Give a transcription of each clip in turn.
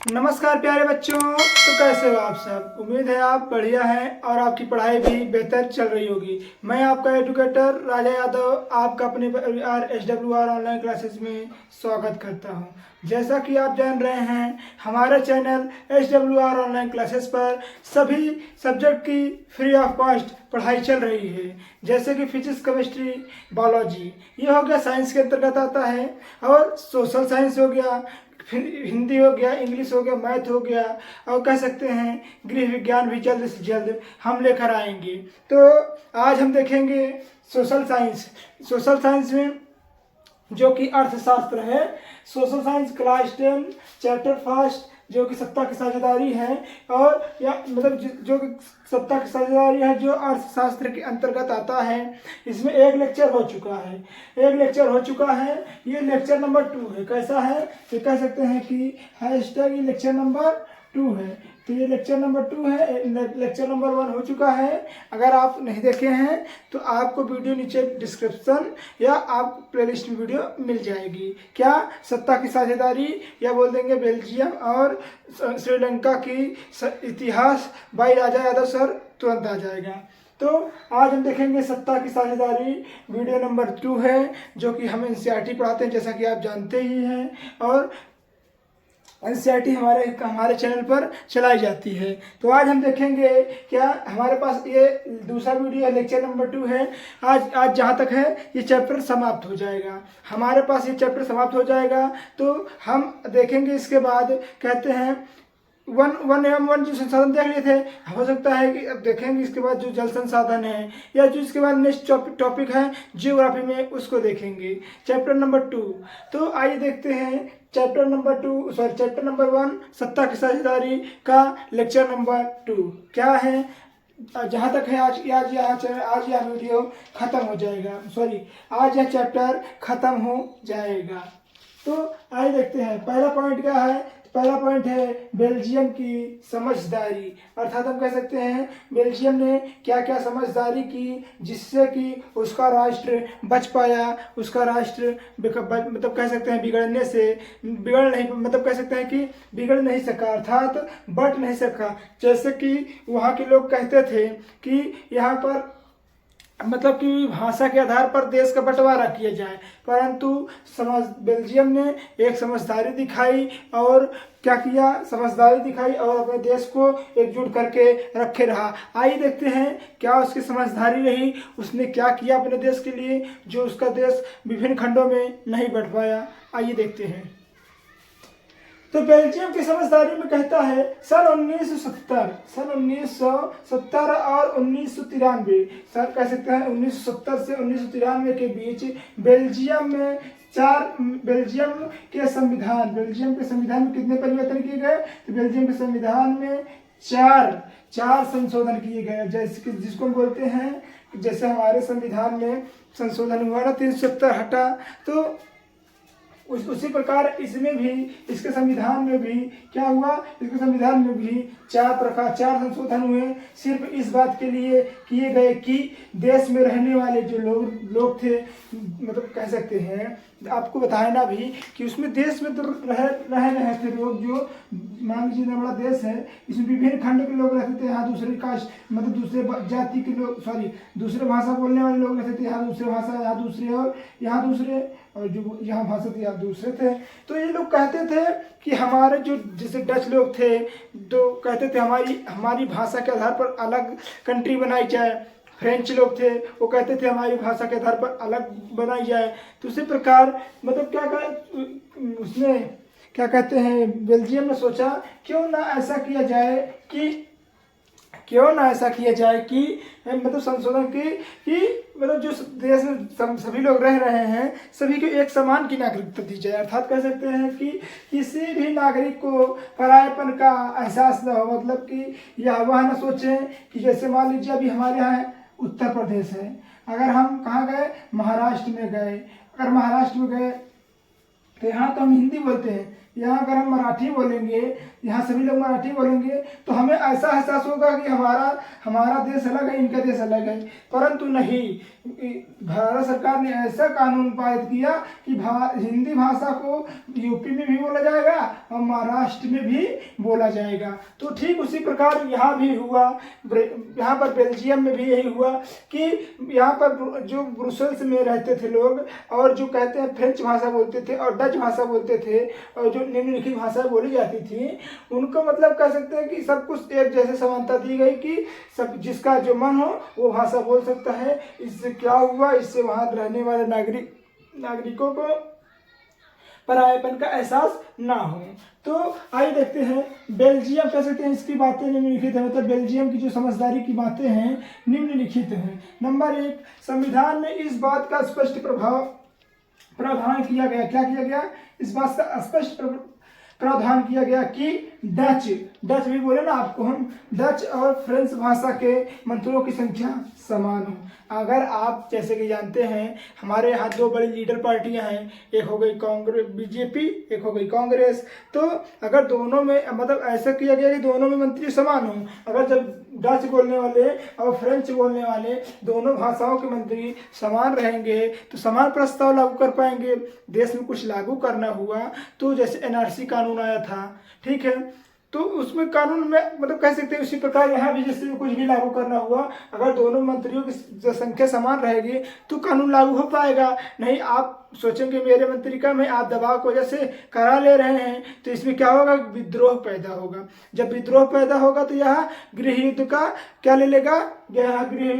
नमस्कार प्यारे बच्चों। तो कैसे हो आप सब? उम्मीद है आप बढ़िया हैं और आपकी पढ़ाई भी बेहतर चल रही होगी। मैं आपका एजुकेटर राजा यादव आपका अपने परिवार SWR ऑनलाइन क्लासेस में स्वागत करता हूं। जैसा कि आप जान रहे हैं, हमारे चैनल SWR ऑनलाइन क्लासेस पर सभी सब्जेक्ट की फ्री ऑफ कॉस्ट पढ़ाई चल रही है, जैसे कि फिजिक्स, केमिस्ट्री, बायोलॉजी, ये हो गया साइंस के अंतर्गत आता है, और सोशल साइंस हो गया, फिर हिंदी हो गया, इंग्लिश हो गया, मैथ हो गया, और कह सकते हैं गृह विज्ञान भी जल्द से जल्द हम लेकर आएंगे। तो आज हम देखेंगे सोशल साइंस। सोशल साइंस में जो कि अर्थशास्त्र है, social science class 10 chapter first, जो कि सत्ता की साझेदारी है, और या मतलब जो कि सत्ता की साझेदारी है जो अर्थशास्त्र के अंतर्गत आता है। इसमें एक लेक्चर हो चुका है, ये लेक्चर नंबर 2 है। कैसा है? ये कह सकते हैं कि हैशटैग ये लेक्चर नंबर 2 है। तो ये लेक्चर नंबर 2 है। लेक्चर नंबर 1 हो चुका है। अगर आप नहीं देखे हैं तो आपको वीडियो नीचे डिस्क्रिप्शन या आप प्लेलिस्ट में वीडियो मिल जाएगी। क्या? सत्ता की साझेदारी, या बोल देंगे बेल्जियम और श्रीलंका की इतिहास बाई राजा यादव सर, तुरंत आ जाएगा। तो आज हम देखेंगे सत्ता की साझेदारी, वीडियो नंबर 2 है, जो कि हम NCERT पढ़ाते हैं, जैसा कि आप जानते ही हैं। और NCERT हमारे चैनल पर चलाई जाती है। तो आज हम देखेंगे, क्या हमारे पास ये दूसरा वीडियो है, लेक्चर नंबर 2 है। आज जहाँ तक है ये चैप्टर समाप्त हो जाएगा, हमारे पास ये चैप्टर समाप्त हो जाएगा। तो हम देखेंगे इसके बाद, कहते हैं 1 एवं 1 जो संसाधन देख लिए थे, हो सकता है कि अब देखेंगे इसके बाद जो जल संसाधन है, या जो इसके बाद नेक्स्ट टॉपिक है जियोग्राफी में, उसको देखेंगे, चैप्टर नंबर 2। तो आइए देखते हैं चैप्टर नंबर 1 सत्ता की साझेदारी का लेक्चर नंबर 2 क्या है। जहाँ तक है आज यह वीडियो खत्म हो जाएगा, आज यह चैप्टर खत्म हो जाएगा। तो आइए देखते हैं पहला पॉइंट क्या है। पहला पॉइंट है बेल्जियम की समझदारी, अर्थात हम कह सकते हैं बेल्जियम ने क्या क्या समझदारी की जिससे कि उसका राष्ट्र बच पाया, उसका राष्ट्र मतलब कह सकते हैं बिगड़ नहीं सका, अर्थात बट नहीं सका। जैसे कि वहाँ के लोग कहते थे कि यहाँ पर मतलब कि भाषा के आधार पर देश का बंटवारा किया जाए, परंतु बेल्जियम ने एक समझदारी दिखाई, और क्या किया? समझदारी दिखाई और अपने देश को एकजुट करके रखे रहा। आइए देखते हैं क्या उसकी समझदारी रही, उसने क्या किया अपने देश के लिए, जो उसका देश विभिन्न खंडों में नहीं बंट पाया। आइए देखते हैं। तो बेल्जियम की समझदारी में कहता है सन 1970 और 1993, सर कह सकते हैं 1970 से 1993 के बीच बेल्जियम के संविधान में कितने परिवर्तन किए गए? तो बेल्जियम के संविधान में चार संशोधन किए गए, जैसे कि जिसको हम बोलते हैं, जैसे हमारे संविधान में संशोधन हुआ ना, 370 हटा, तो उसी प्रकार इसमें भी, इसके संविधान में भी क्या हुआ? इसके संविधान में भी 4 संशोधन हुए, सिर्फ इस बात के लिए किए गए कि देश में रहने वाले जो लोग थे, मतलब कह सकते हैं, आपको बताया ना भी कि उसमें देश में तो रह रहे थे लोग, जो मान लीजिए इतना बड़ा देश है, इसमें विभिन्न खंड के लोग रहते थे। यहाँ दूसरे कास्ट, मतलब दूसरे जाति के लोग, दूसरे भाषा बोलने वाले लोग रहते थे, यहाँ दूसरे भाषा, यहाँ दूसरे, और जो यहाँ भाषा थी यहाँ दूसरे थे। तो ये लोग कहते थे कि हमारे जो जैसे डच लोग थे, तो कहते थे हमारी भाषा के आधार पर अलग कंट्री बनाई जाए। फ्रेंच लोग थे, वो कहते थे हमारी भाषा के आधार पर अलग बनाई जाए। तो उसी प्रकार मतलब उसने क्या कहते हैं, बेल्जियम ने सोचा क्यों ना ऐसा किया जाए कि मतलब संशोधन की मतलब जो देश में सभी लोग रह रहे हैं, सभी को एक समान की नागरिकता दी जाए। अर्थात कह सकते हैं कि किसी भी नागरिक को परायेपन का एहसास न हो, मतलब कि यह वह न सोचें कि जैसे मान लीजिए अभी हमारे यहाँ उत्तर प्रदेश है, अगर हम कहाँ गए, महाराष्ट्र में गए, अगर महाराष्ट्र में गए तो यहाँ तो हम हिंदी बोलते हैं, यहाँ अगर हम मराठी बोलेंगे, यहाँ सभी लोग मराठी बोलेंगे, तो हमें ऐसा एहसास होगा कि हमारा देश अलग है, इनका देश अलग है। परंतु नहीं, भारत सरकार ने ऐसा कानून पारित किया कि हिंदी भाषा को यूपी में भी बोला जाएगा और महाराष्ट्र में भी बोला जाएगा। तो ठीक उसी प्रकार यहाँ भी हुआ, यहाँ पर बेल्जियम में भी यही हुआ कि यहाँ पर जो ब्रुसेल्स में रहते थे लोग और जो कहते हैं फ्रेंच भाषा बोलते थे और डच भाषा बोलते थे और जो निम्नलिखित भाषा बोली जाती थी, उनको मतलब कह सकते हैं कि सब कुछ एक जैसे समानता दी गई कि सब जिसका जो मन हो वो भाषा बोल सकता है। इससे क्या हुआ, इससे वहाँ रहने वाले नागरिकों को परायेपन का एहसास ना हो। तो आइए देखते हैं बेल्जियम कह सकते हैं इसकी बातें निम्नलिखित है, मतलब बेल्जियम की जो समझदारी की बातें हैं निम्नलिखित हैं। नंबर 1, संविधान में इस बात का स्पष्ट प्रावधान किया गया, क्या किया गया, इस बात का स्पष्ट प्रावधान किया गया कि डच भी बोले ना आपको हम, डच और फ्रेंच भाषा के मंत्रियों की संख्या समान हो। अगर आप जैसे कि जानते हैं हमारे यहाँ 2 बड़ी लीडर पार्टियां हैं, एक हो गई कांग्रेस बीजेपी, एक हो गई कांग्रेस। तो अगर दोनों में मतलब ऐसा किया गया कि दोनों में मंत्री समान हो, अगर जब डच बोलने वाले और फ्रेंच बोलने वाले दोनों भाषाओं के मंत्री समान रहेंगे तो समान प्रस्ताव लागू कर पाएंगे। देश में कुछ लागू करना हुआ तो जैसे एनआरसी कानून आया था, ठीक है, तो उसमें कानून में मतलब कह सकते हैं उसी प्रकार यहाँ भी जैसे कुछ भी लागू करना हुआ, अगर दोनों मंत्रियों की संख्या समान रहेगी तो कानून लागू हो पाएगा। नहीं आप सोचेंगे मेरे मंत्री का मैं आप दबाव की वजह से करा ले रहे हैं, तो इसमें क्या होगा, विद्रोह पैदा होगा। जब विद्रोह पैदा होगा तो यहाँ गृह युद्ध का क्या ले लेगा, यहाँ गृह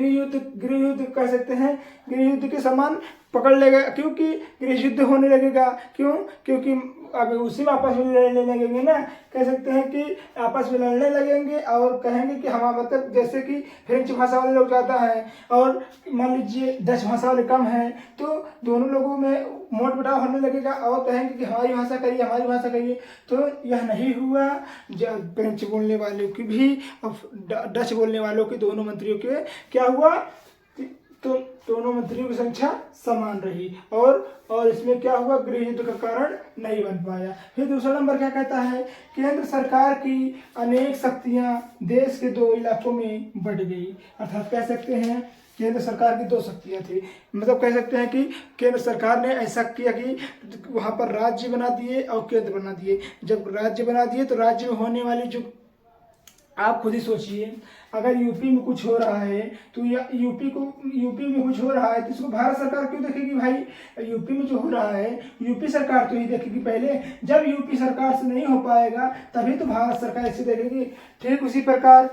युद्ध कह सकते हैं, गृह युद्ध के समान पकड़ लेगा, क्योंकि गृह युद्ध होने लगेगा। क्योंकि अब उसी में आपस में लड़ने लगेंगे ना, कह सकते हैं कि आपस में लड़ने लगेंगे और कहेंगे कि हमारा मतलब जैसे कि फ्रेंच भाषा वाले लोग ज़्यादा हैं और मान लीजिए डच भाषा वाले कम हैं, तो दोनों लोगों में मोट बटाव होने लगेगा और कहेंगे कि हमारी भाषा करिए, हमारी भाषा करिए। तो यह नहीं हुआ, जब फ्रेंच बोलने वालों की भी और डच बोलने वालों के दोनों मंत्रियों के क्या हुआ, तो दोनों मंत्रियों की संख्या समान रही और इसमें क्या हुआ, गृह युद्ध का कारण नहीं बन पाया। फिर दूसरा नंबर क्या कहता है, केंद्र सरकार की अनेक शक्तियां देश के 2 इलाकों में बढ़ गई। अर्थात कह सकते हैं केंद्र सरकार की 2 शक्तियां थी, मतलब कह सकते हैं कि केंद्र सरकार ने ऐसा किया कि वहाँ पर राज्य बना दिए और केंद्र बना दिए। जब राज्य बना दिए तो राज्य में होने वाली जो, आप खुद ही सोचिए, अगर यूपी में कुछ हो रहा है तो यूपी में कुछ हो रहा है तो इसको भारत सरकार क्यों देखेगी भाई, यूपी में जो हो रहा है यूपी सरकार तो ही देखेगी पहले। जब यूपी सरकार से नहीं हो पाएगा तभी तो भारत सरकार इसे देखेगी। ठीक उसी प्रकार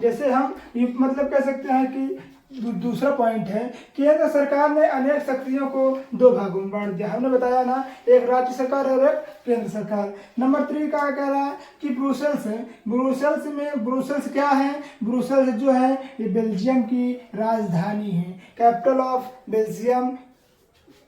जैसे हम मतलब कह सकते हैं कि दूसरा पॉइंट है, केंद्र सरकार ने अनेक शक्तियों को 2 भागों में बांट दिया। हमने बताया ना, एक राज्य सरकार और एक केंद्र सरकार। नंबर 3 का कह रहा है कि ब्रुसेल्स है, ब्रुसेल्स क्या है, ब्रुसेल्स जो है ये बेल्जियम की राजधानी है। कैपिटल ऑफ बेल्जियम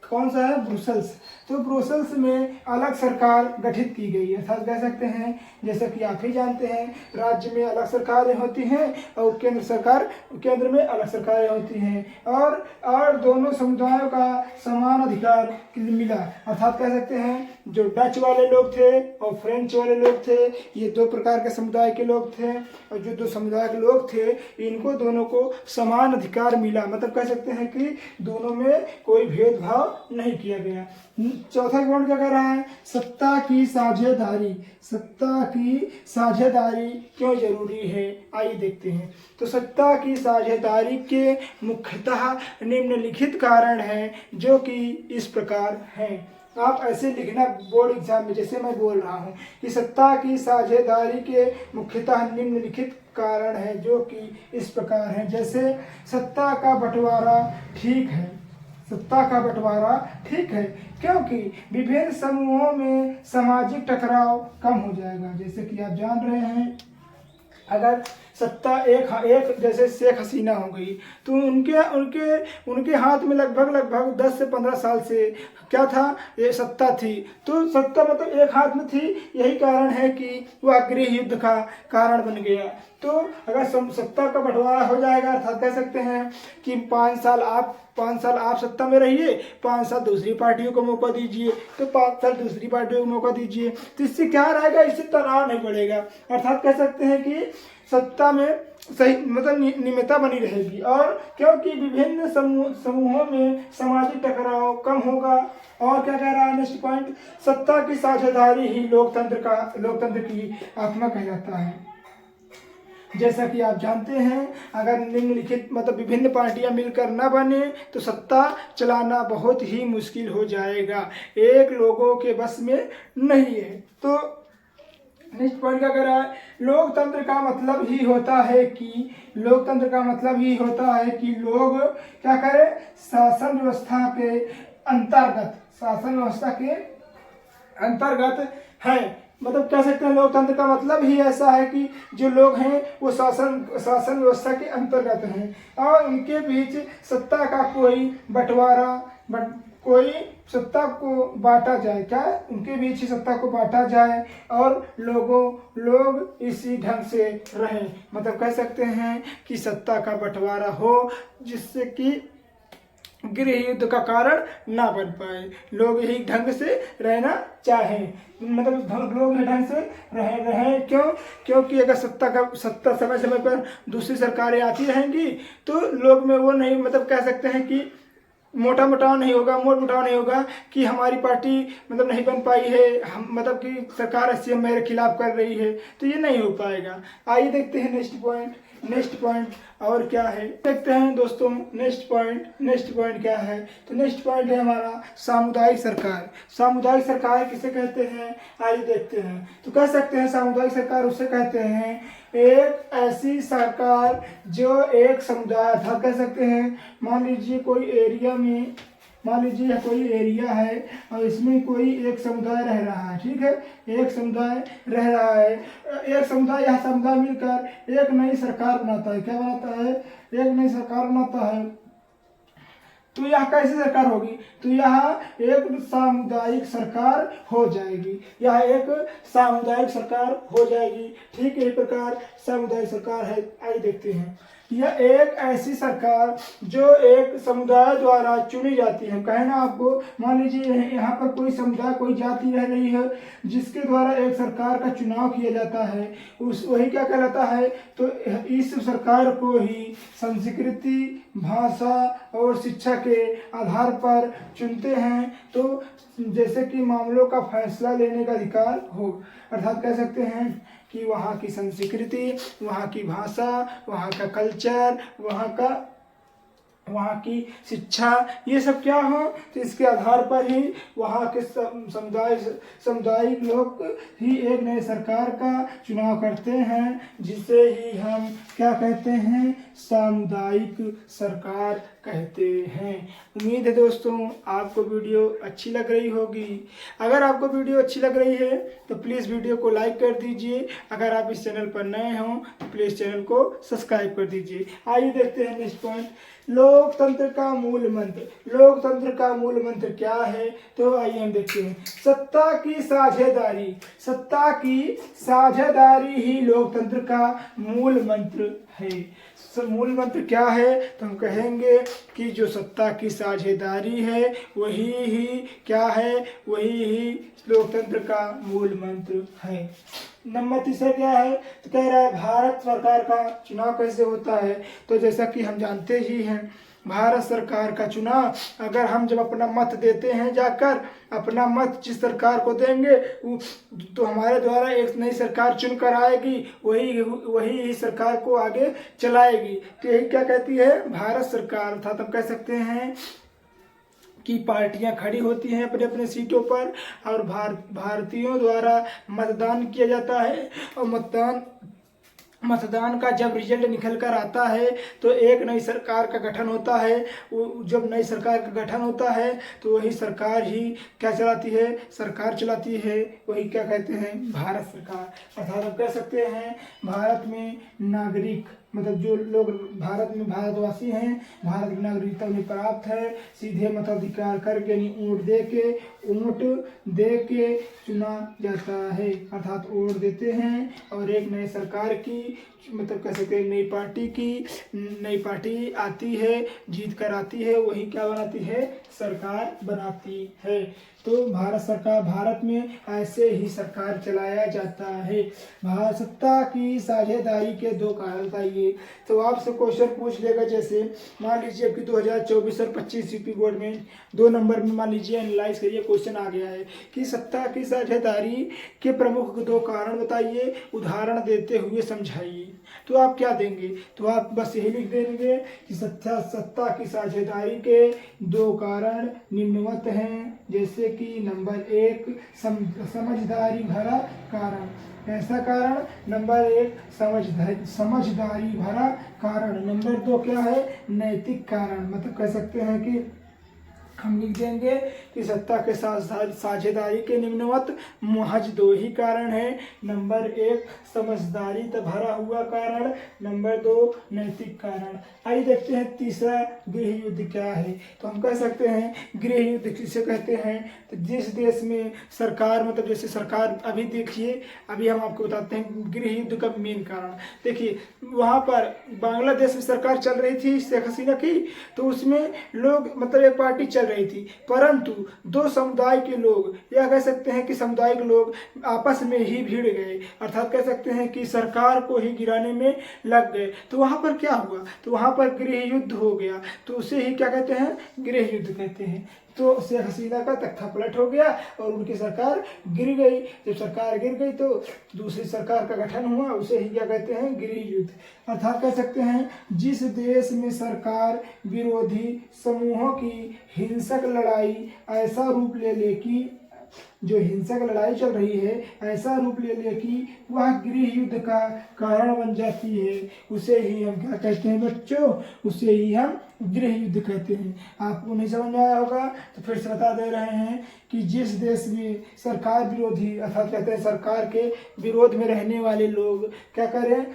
कौन सा है, ब्रुसेल्स। तो ब्रुसेल्स में अलग सरकार गठित की गई है। अर्थात कह सकते हैं जैसा कि आप ही जानते हैं राज्य में अलग सरकारें होती हैं और केंद्र में अलग सरकारें होती हैं और दोनों समुदायों का समान अधिकार मिला। अर्थात कह सकते हैं जो डच वाले लोग थे और फ्रेंच वाले लोग थे, ये 2 प्रकार के समुदाय के लोग थे और जो 2 समुदाय के लोग थे इनको दोनों को समान अधिकार मिला। मतलब कह सकते हैं कि दोनों में कोई भेदभाव नहीं किया गया। चौथा पॉइंट क्या कह रहा है, सत्ता की साझेदारी क्यों जरूरी है, आइए देखते हैं। तो सत्ता की साझेदारी के मुख्यतः निम्नलिखित कारण हैं जो कि इस प्रकार हैं। आप ऐसे लिखना बोर्ड एग्जाम में, जैसे मैं बोल रहा हूँ कि सत्ता की साझेदारी के मुख्यतः निम्नलिखित कारण है जो कि इस प्रकार है। जैसे सत्ता का बंटवारा ठीक है क्योंकि विभिन्न समूहों में सामाजिक टकराव कम हो जाएगा। जैसे कि आप जान रहे हैं अगर सत्ता एक जैसे शेख हसीना हो गई तो उनके हाथ में लगभग 10 से 15 साल से क्या था, ये सत्ता थी। तो सत्ता मतलब एक हाथ में थी, यही कारण है कि वह गृह युद्ध का कारण बन गया। तो अगर सत्ता का बंटवारा हो जाएगा, अर्थात कह सकते हैं कि 5 साल आप सत्ता में रहिए, 5 साल दूसरी पार्टियों को मौका दीजिए, तो 5 साल दूसरी पार्टियों को मौका दीजिए, तो इससे क्या रहेगा, इससे तनाव नहीं बढ़ेगा। अर्थात कह सकते हैं कि सत्ता में सही मतलब नियमितता बनी रहेगी, और क्योंकि विभिन्न समूहों में सामाजिक टकराव कम होगा। और क्या कह रहा है नेक्स्ट पॉइंट, सत्ता की साझेदारी ही लोकतंत्र की आत्मा कहलाता है। जैसा कि आप जानते हैं, अगर निम्नलिखित मतलब विभिन्न पार्टियां मिलकर न बने तो सत्ता चलाना बहुत ही मुश्किल हो जाएगा, एक लोगों के बस में नहीं है। तो नेक्स्ट पॉइंट क्या कह रहा है, लोकतंत्र का मतलब ही होता है कि लोग क्या करें, शासन व्यवस्था के अंतर्गत है। मतलब कह सकते हैं लोकतंत्र का मतलब ही ऐसा है कि जो लोग हैं वो शासन व्यवस्था के अंतर्गत हैं, और उनके बीच सत्ता का कोई सत्ता को बांटा जाए, क्या उनके बीच ही सत्ता को बांटा जाए और लोग इसी ढंग से रहें। मतलब कह सकते हैं कि सत्ता का बंटवारा हो जिससे कि गृह युद्ध का कारण ना बन पाए, लोग यही ढंग से रहना चाहें, मतलब लोग ये ढंग से रहें क्योंकि अगर सत्ता समय समय पर दूसरी सरकारें आती रहेंगी तो लोग में वो नहीं, मतलब कह सकते हैं कि मोट मुटाव नहीं होगा कि हमारी पार्टी मतलब नहीं बन पाई है, हम मतलब कि सरकार सीएम मेरे खिलाफ कर रही है, तो ये नहीं हो पाएगा। आइए देखते हैं नेक्स्ट पॉइंट और क्या है, देखते हैं दोस्तों नेक्स्ट पॉइंट क्या है। तो नेक्स्ट पॉइंट है हमारा सामुदायिक सरकार किसे कहते हैं, आइए देखते हैं। तो कह सकते हैं सामुदायिक सरकार उसे कहते हैं एक ऐसी सरकार जो एक समुदाय अर्थात कह सकते हैं, मान लीजिए कोई एरिया है और इसमें कोई एक समुदाय रह रहा है, ठीक है, एक समुदाय रह रहा है, एक समुदाय यह समुदाय मिलकर एक नई सरकार बनाता है, क्या बनाता है, एक नई सरकार बनाता है। तो यह कैसी सरकार होगी, तो यह एक सामुदायिक सरकार हो जाएगी, ठीक है। इस प्रकार सामुदायिक सरकार है। आइए देखते हैं, यह एक ऐसी सरकार जो एक समुदाय द्वारा चुनी जाती है। कहना आपको, मान लीजिए यहाँ पर कोई समुदाय कोई जाति रह रही है जिसके द्वारा एक सरकार का चुनाव किया जाता है, वही क्या कहलाता है, तो इस सरकार को ही संस्कृति, भाषा और शिक्षा के आधार पर चुनते हैं, तो जैसे कि मामलों का फैसला लेने का अधिकार हो। अर्थात कह सकते हैं कि वहाँ की संस्कृति, वहाँ की भाषा, वहाँ का कल्चर, वहाँ की शिक्षा, ये सब क्या हो, तो इसके आधार पर ही वहाँ के सामुदायिक लोग ही एक नए सरकार का चुनाव करते हैं, जिसे ही हम क्या कहते हैं, सामुदायिक सरकार कहते हैं। उम्मीद है दोस्तों आपको वीडियो अच्छी लग रही होगी। अगर आपको वीडियो अच्छी लग रही है तो प्लीज़ वीडियो को लाइक कर दीजिए। अगर आप इस चैनल पर नए हों तो प्लीज़ चैनल को सब्सक्राइब कर दीजिए। आइए देखते हैं नेक्स्ट पॉइंट, लोकतंत्र का मूल मंत्र क्या है, तो आइए हम देखते हैं। सत्ता की साझेदारी ही लोकतंत्र का मूल मंत्र है। मूल मंत्र क्या है, तो हम कहेंगे कि जो सत्ता की साझेदारी है वही ही क्या है, वही ही लोकतंत्र का मूल मंत्र है। नंबर 3 क्या है, तो कह रहा है भारत सरकार का चुनाव कैसे होता है। तो जैसा कि हम जानते ही हैं, भारत सरकार का चुनाव अगर हम जब अपना मत देते हैं, जाकर अपना मत जिस सरकार को देंगे तो हमारे द्वारा एक नई सरकार चुन कर आएगी, वही सरकार को आगे चलाएगी। तो यही क्या कहती है, भारत सरकार। अर्थात हम कह सकते हैं कि पार्टियां खड़ी होती हैं अपने अपने सीटों पर और भारतीयों द्वारा मतदान किया जाता है, और मतदान का जब रिजल्ट निकल कर आता है तो एक नई सरकार का गठन होता है। जब नई सरकार का गठन होता है तो वही सरकार ही क्या चलाती है, सरकार चलाती है, वही क्या कहते हैं, भारत सरकार। अर्थात हम कह सकते हैं भारत में नागरिक मतलब जो लोग भारत में भारतवासी हैं, भारत की नागरिकता उन्हें प्राप्त है, सीधे मताधिकार करके यानी वोट दे के चुना जाता है। अर्थात वोट देते हैं और एक नई सरकार की मतलब कह सकते हैं नई पार्टी आती है, जीत कर आती है, वही क्या बनाती है, सरकार बनाती है। तो भारत में ऐसे ही सरकार चलाया जाता है। भारत सत्ता की साझेदारी के दो कारण बताइए। तो आपसे क्वेश्चन पूछ लेगा, जैसे मान लीजिए आपकी 2024 और 25 यूपी बोर्ड में 2 नंबर में मान लीजिए एनालाइज करिए, क्वेश्चन आ गया है कि सत्ता की साझेदारी के प्रमुख 2 कारण बताइए, उदाहरण देते हुए समझाइए। तो आप क्या देंगे, तो आप बस यही लिख देंगे कि सत्ता की साझेदारी के 2 कारण निम्नवत हैं, जैसे कि नंबर 1 समझदारी भरा कारण। ऐसा कारण नंबर 1 समझदारी भरा कारण। नंबर 2 क्या है, नैतिक कारण। मतलब कह सकते हैं कि हम लिख देंगे कि सत्ता के साथ साझेदारी के निम्नवत महज 2 ही कारण है। नंबर 1 समझदारी भरा हुआ कारण, नंबर 2 नैतिक कारण। आइए देखते हैं तीसरा गृह युद्ध क्या है। तो हम कह सकते हैं गृह युद्ध किसे कहते हैं, तो जिस देश में सरकार, मतलब जैसे सरकार, अभी देखिए अभी हम आपको बताते हैं गृह युद्ध का मेन कारण। देखिए वहाँ पर बांग्लादेश में सरकार चल रही थी शेख हसीना की, तो उसमें लोग, मतलब एक पार्टी चल रही थी, परंतु 2 समुदाय के लोग, या कह सकते हैं कि समुदाय के लोग आपस में ही भिड़ गए, अर्थात कह सकते हैं कि सरकार को ही गिराने में लग गए। तो वहाँ पर क्या हुआ, तो वहाँ पर गृह युद्ध हो गया। तो उसे ही क्या कहते हैं, गृह युद्ध कहते हैं। तो शेख हसीना का तख्ता पलट हो गया और उनकी सरकार गिर गई। जब सरकार गिर गई तो दूसरी सरकार का गठन हुआ, उसे ही क्या कहते हैं, गृह युद्ध। अर्थात कह सकते हैं जिस देश में सरकार विरोधी समूहों की हिंसक लड़ाई ऐसा रूप ले ले कि जो हिंसक लड़ाई चल रही है ऐसा रूप ले ले कि वह गृह युद्ध का कारण बन जाती है, उसे ही हम क्या कहते हैं बच्चों, उसे ही हम गृह युद्ध कहते हैं। आपको नहीं समझ में आया होगा तो फिर से बता दे रहे हैं कि जिस देश में सरकार विरोधी, अर्थात कहते हैं सरकार के विरोध में रहने वाले लोग क्या करें,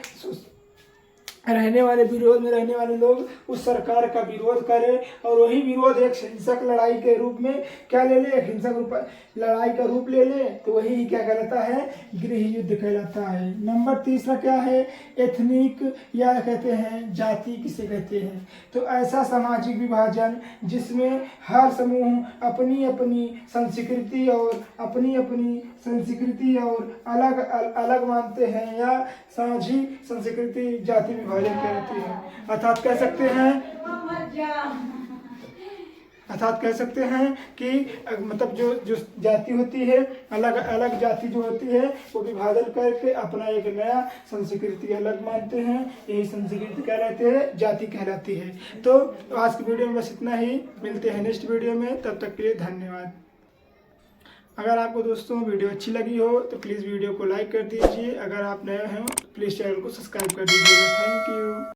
विरोध में रहने वाले लोग उस सरकार का विरोध करें, और वही विरोध एक हिंसक लड़ाई के रूप में क्या ले ले, हिंसक लड़ाई का रूप ले ले, तो वही क्या कहलाता है, गृह युद्ध कहलाता है। नंबर तीसरा क्या है, एथनिक, या कहते हैं जाति किसे कहते हैं, तो ऐसा सामाजिक विभाजन जिसमें हर समूह अपनी अपनी संस्कृति और अलग अलग मानते हैं, या साझी संस्कृति जाति विभाजन कहती है। अर्थात कह सकते हैं कि मतलब जो जाति होती है, अलग अलग जाति जो होती है वो विभाजन करके अपना एक नया संस्कृति अलग मानते हैं, यही संस्कृति कहलाते हैं, जाति कहलाती है। तो आज की वीडियो में बस इतना ही, मिलते हैं नेक्स्ट वीडियो में, तब तक के लिए धन्यवाद। अगर आपको दोस्तों वीडियो अच्छी लगी हो तो प्लीज़ वीडियो को लाइक कर दीजिए, अगर आप नए हैं तो प्लीज़ चैनल को सब्सक्राइब कर दीजिएगा। Thank you.